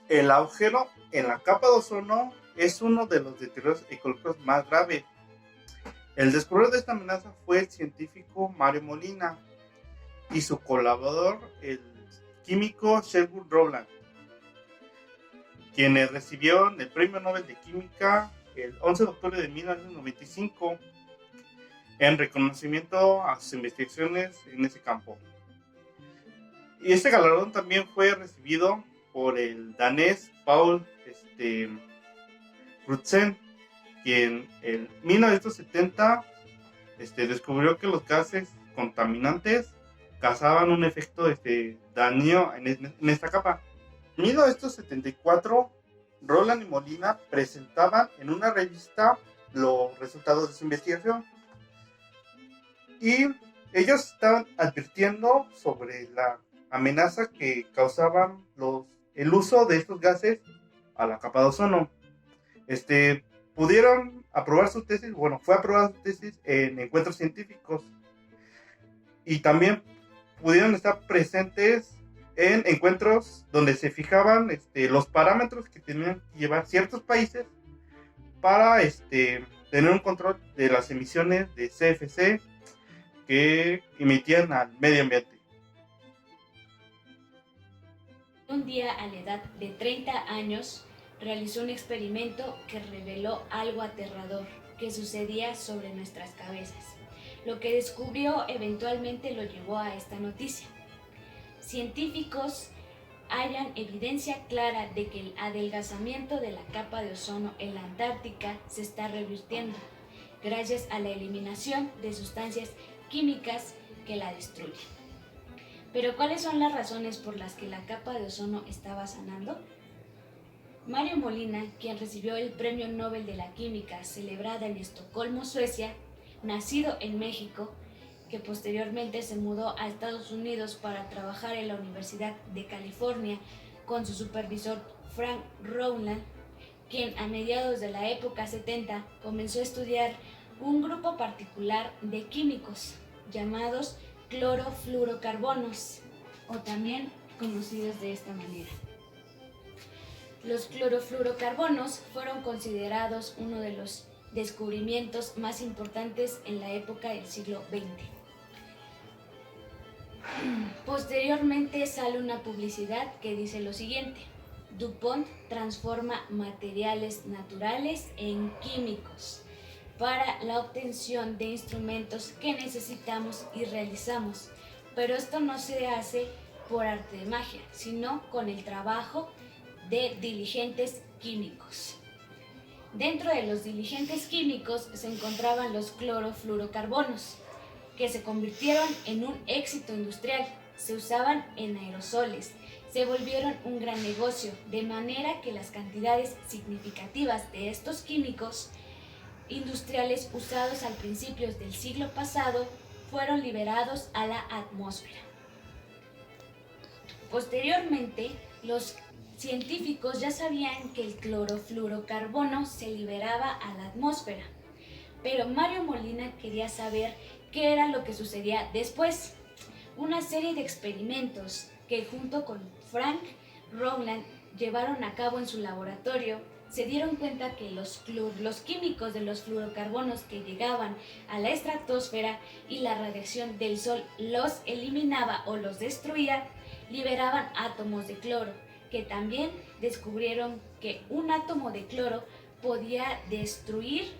El agujero en la capa de ozono es uno de los deterioros ecológicos más graves. El descubridor de esta amenaza fue el científico Mario Molina y su colaborador, el químico Sherwood Rowland, quien recibió el Premio Nobel de Química el 11 de octubre de 1995 en reconocimiento a sus investigaciones en ese campo. Y este galardón también fue recibido por el danés Paul Crutzen, quien en 1970 descubrió que los gases contaminantes causaban un efecto dañino en esta capa. En 1974, Rowland y Molina presentaban en una revista los resultados de su investigación. Y ellos estaban advirtiendo sobre la amenaza que causaban el uso de estos gases a la capa de ozono. Pudieron aprobar su tesis, fue aprobada su tesis en encuentros científicos. Y también pudieron estar presentes en encuentros donde se fijaban los parámetros que tenían que llevar ciertos países para tener un control de las emisiones de CFC que emitían al medio ambiente. Un día, a la edad de 30 años, realizó un experimento que reveló algo aterrador que sucedía sobre nuestras cabezas. Lo que descubrió eventualmente lo llevó a esta noticia. Científicos hallan evidencia clara de que el adelgazamiento de la capa de ozono en la Antártica se está revirtiendo, gracias a la eliminación de sustancias químicas que la destruyen. Pero ¿cuáles son las razones por las que la capa de ozono estaba sanando? Mario Molina, quien recibió el Premio Nobel de la Química celebrada en Estocolmo, Suecia, nacido en México, que posteriormente se mudó a Estados Unidos para trabajar en la Universidad de California con su supervisor Frank Rowland, quien a mediados de la época 70 comenzó a estudiar un grupo particular de químicos llamados clorofluorocarbonos, o también conocidos de esta manera. Los clorofluorocarbonos fueron considerados uno de los descubrimientos más importantes en la época del siglo XX. Posteriormente sale una publicidad que dice lo siguiente: DuPont transforma materiales naturales en químicos para la obtención de instrumentos que necesitamos y realizamos, pero esto no se hace por arte de magia, sino con el trabajo de diligentes químicos. Dentro de los diligentes químicos se encontraban los clorofluorocarbonos, que se convirtieron en un éxito industrial. Se usaban en aerosoles, se volvieron un gran negocio, de manera que las cantidades significativas de estos químicos industriales usados al principios del siglo pasado fueron liberados a la atmósfera. Posteriormente, los científicos ya sabían que el clorofluorocarbono se liberaba a la atmósfera, pero Mario Molina quería saber qué era lo que sucedía después. Una serie de experimentos que junto con Frank Rowland llevaron a cabo en su laboratorio se dieron cuenta que los químicos de los fluorocarbonos que llegaban a la estratosfera y la radiación del sol los eliminaba o los destruía, liberaban átomos de cloro, que también descubrieron que un átomo de cloro podía destruir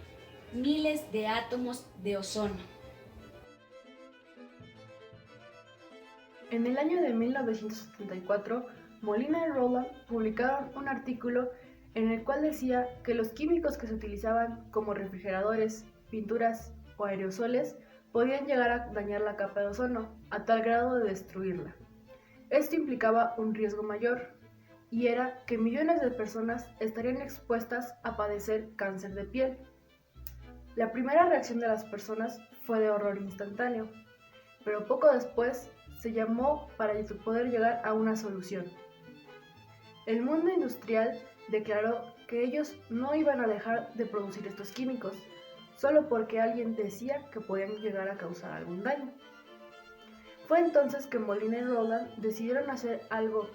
miles de átomos de ozono. En el año de 1974, Molina y Rowland publicaron un artículo en el cual decía que los químicos que se utilizaban como refrigeradores, pinturas o aerosoles podían llegar a dañar la capa de ozono a tal grado de destruirla. Esto implicaba un riesgo mayor, y era que millones de personas estarían expuestas a padecer cáncer de piel. La primera reacción de las personas fue de horror instantáneo, pero poco después se llamó para poder llegar a una solución. El mundo industrial declaró que ellos no iban a dejar de producir estos químicos, solo porque alguien decía que podían llegar a causar algún daño. Fue entonces que Molina y Rowland decidieron hacer algo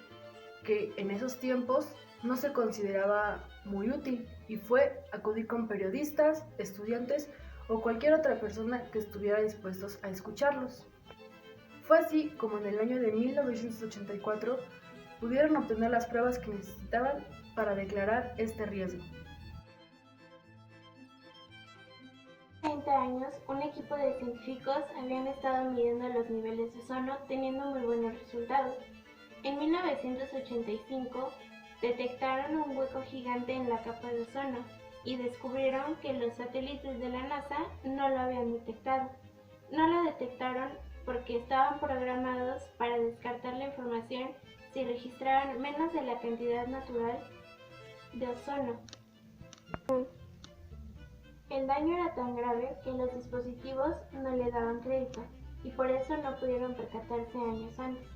que en esos tiempos no se consideraba muy útil y fue acudir con periodistas, estudiantes o cualquier otra persona que estuviera dispuestos a escucharlos. Fue así como en el año de 1984 pudieron obtener las pruebas que necesitaban para declarar este riesgo. 30 años, un equipo de científicos habían estado midiendo los niveles de ozono teniendo muy buenos resultados. En 1985 detectaron un hueco gigante en la capa de ozono y descubrieron que los satélites de la NASA no lo habían detectado. No lo detectaron porque estaban programados para descartar la información si registraban menos de la cantidad natural de ozono. El daño era tan grave que los dispositivos no le daban crédito y por eso no pudieron percatarse años antes.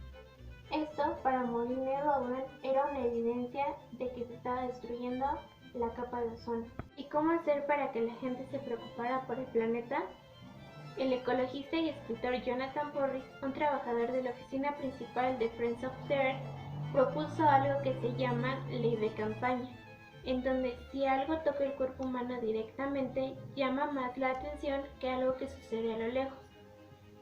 Esto, para Molina y Rowland, era una evidencia de que se estaba destruyendo la capa de ozono. ¿Y cómo hacer para que la gente se preocupara por el planeta? El ecologista y escritor Jonathan Porritt, un trabajador de la oficina principal de Friends of the Earth, propuso algo que se llama ley de campaña, en donde si algo toca el cuerpo humano directamente, llama más la atención que algo que sucede a lo lejos.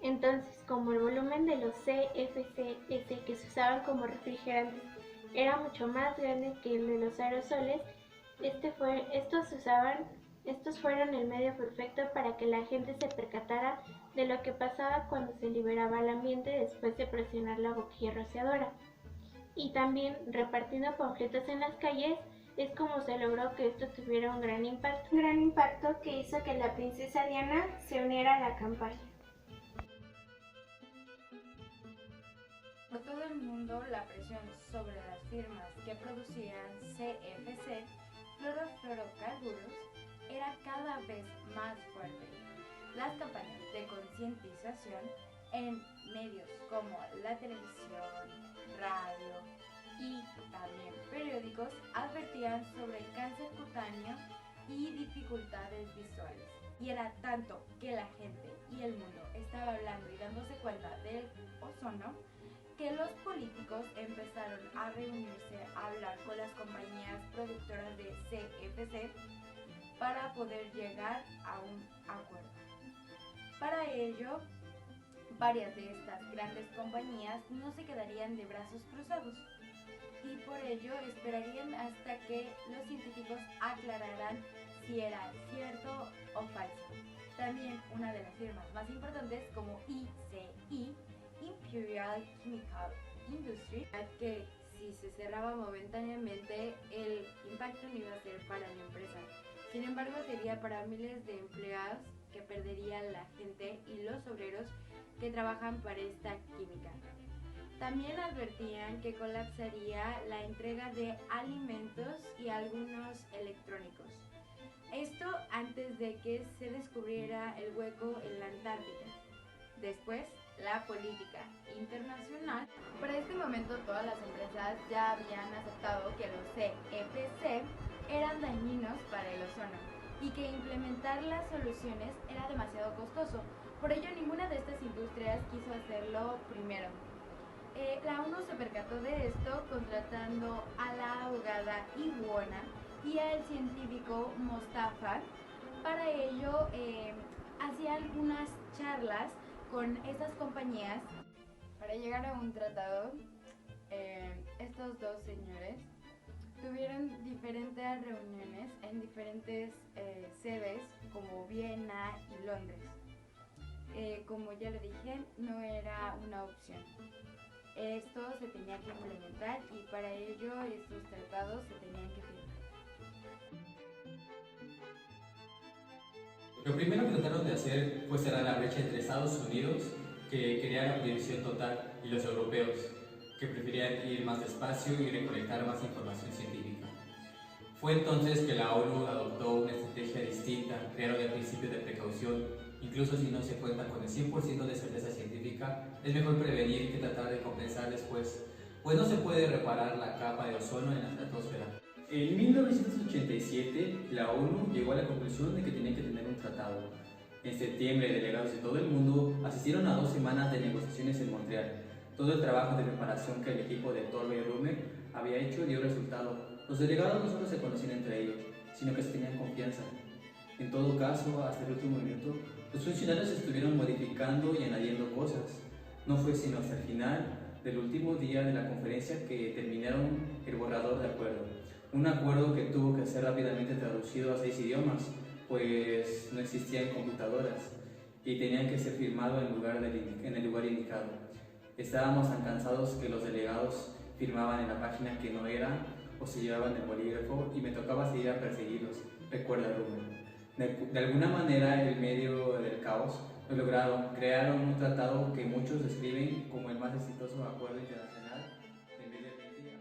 Entonces, como el volumen de los CFCs que se usaban como refrigerantes era mucho más grande que el de los aerosoles, estos fueron el medio perfecto para que la gente se percatara de lo que pasaba cuando se liberaba al ambiente después de presionar la boquilla rociadora. Y también, repartiendo panfletos en las calles, es como se logró que esto tuviera un gran impacto que hizo que la princesa Diana se uniera a la campaña. Por todo el mundo, la presión sobre las firmas que producían CFC, clorofluorocarburos, era cada vez más fuerte. Las campañas de concientización en medios como la televisión, radio y también periódicos advertían sobre el cáncer cutáneo y dificultades visuales. Y era tanto que la gente y el mundo estaba hablando y dándose cuenta del ozono que los políticos empezaron a reunirse a hablar con las compañías productoras de CFC para poder llegar a un acuerdo. Para ello, varias de estas grandes compañías no se quedarían de brazos cruzados y por ello esperarían hasta que los científicos aclararan si era cierto o falso. También una de las firmas más importantes como ICI, Imperial Chemical Industry, que si se cerraba momentáneamente el impacto no iba a ser para la empresa. Sin embargo, sería para miles de empleados que perderían la gente y los obreros que trabajan para esta química. También advertían que colapsaría la entrega de alimentos y algunos electrónicos. Esto antes de que se descubriera el hueco en la Antártida. Después, la política internacional. Para este momento todas las empresas ya habían aceptado que los CFC eran dañinos para el ozono y que implementar las soluciones era demasiado costoso. Por ello ninguna de estas industrias quiso hacerlo primero. La ONU se percató de esto contratando a la abogada Iguana y al científico Mostafa. Para ello hacía algunas charlas con estas compañías para llegar a un tratado. Estos dos señores tuvieron diferentes reuniones en diferentes sedes como Viena y Londres. Como ya le dije, no era una opción. Esto se tenía que implementar y para ello estos tratados se tenían que firmar. Lo primero que trataron de hacer fue cerrar la brecha entre Estados Unidos, que quería la prohibición total, y los europeos, que preferían ir más despacio y recolectar más información científica. Fue entonces que la ONU adoptó una estrategia distinta, crearon el principio de precaución. Incluso si no se cuenta con el 100% de certeza científica, es mejor prevenir que tratar de compensar después, pues no se puede reparar la capa de ozono en la estratosfera. En 1987, la ONU llegó a la conclusión de que tenía que tener un tratado. En septiembre, delegados de todo el mundo asistieron a 2 semanas de negociaciones en Montreal. Todo el trabajo de preparación que el equipo de Torbe y Rume había hecho dio resultado. Los delegados no solo se conocían entre ellos, sino que se tenían confianza. En todo caso, hasta el último minuto, los funcionarios estuvieron modificando y añadiendo cosas. No fue sino hasta el final del último día de la conferencia que terminaron el borrador de acuerdo. Un acuerdo que tuvo que ser rápidamente traducido a 6 idiomas, pues no existían computadoras y tenían que ser firmado en el lugar indicado. Estábamos tan cansados que los delegados firmaban en la página que no era o se llevaban el bolígrafo y me tocaba seguir a perseguirlos, recuerda Rubén. De alguna manera, en medio del caos, lo lograron, crearon un tratado que muchos describen como el más exitoso acuerdo internacional del medio ambiente.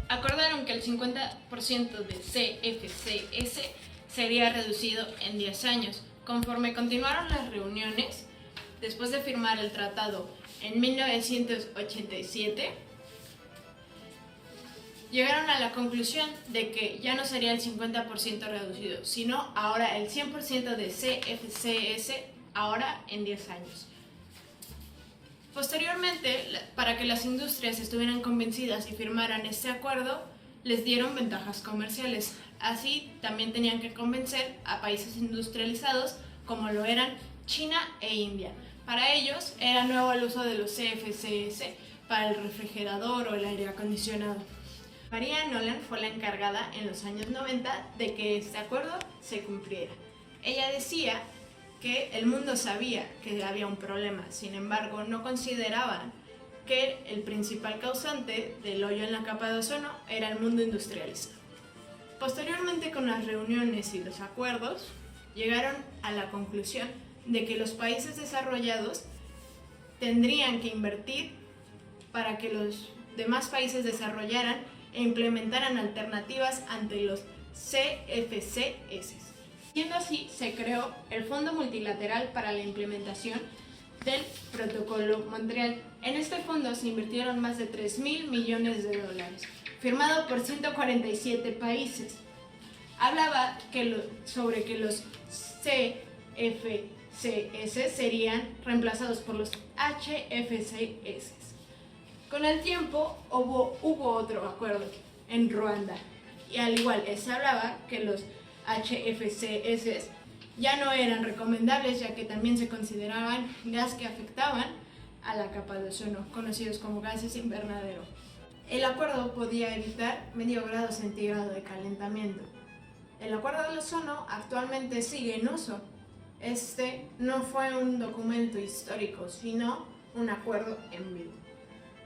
Acordaron que el 50% de CFCs sería reducido en 10 años. Conforme continuaron las reuniones, después de firmar el tratado en 1987, llegaron a la conclusión de que ya no sería el 50% reducido, sino ahora el 100% de CFCs, ahora en 10 años. Posteriormente, para que las industrias estuvieran convencidas y firmaran este acuerdo, les dieron ventajas comerciales. Así, también tenían que convencer a países industrializados como lo eran China e India. Para ellos era nuevo el uso de los CFCs para el refrigerador o el aire acondicionado. María Nolan fue la encargada en los años 90 de que este acuerdo se cumpliera. Ella decía que el mundo sabía que había un problema, sin embargo no consideraban que el principal causante del hoyo en la capa de ozono era el mundo industrializado. Posteriormente, con las reuniones y los acuerdos, llegaron a la conclusión de que los países desarrollados tendrían que invertir para que los demás países desarrollaran e implementaran alternativas ante los CFCs. Siendo así, se creó el Fondo Multilateral para la Implementación del Protocolo Montreal. En este fondo se invirtieron más de $3.000 millones, firmado por 147 países. Hablaba sobre que los CFCs serían reemplazados por los HFCs. Con el tiempo hubo otro acuerdo en Ruanda, y al igual se hablaba que los HFCs ya no eran recomendables, ya que también se consideraban gas que afectaban a la capa de ozono, conocidos como gases invernadero. El acuerdo podía evitar medio grado centígrado de calentamiento. El acuerdo del ozono actualmente sigue en uso. Este no fue un documento histórico, sino un acuerdo en vivo.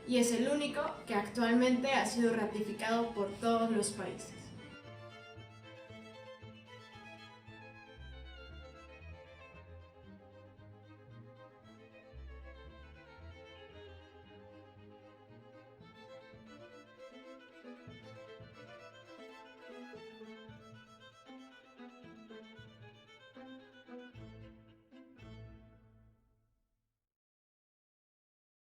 Y es el único que actualmente ha sido ratificado por todos los países.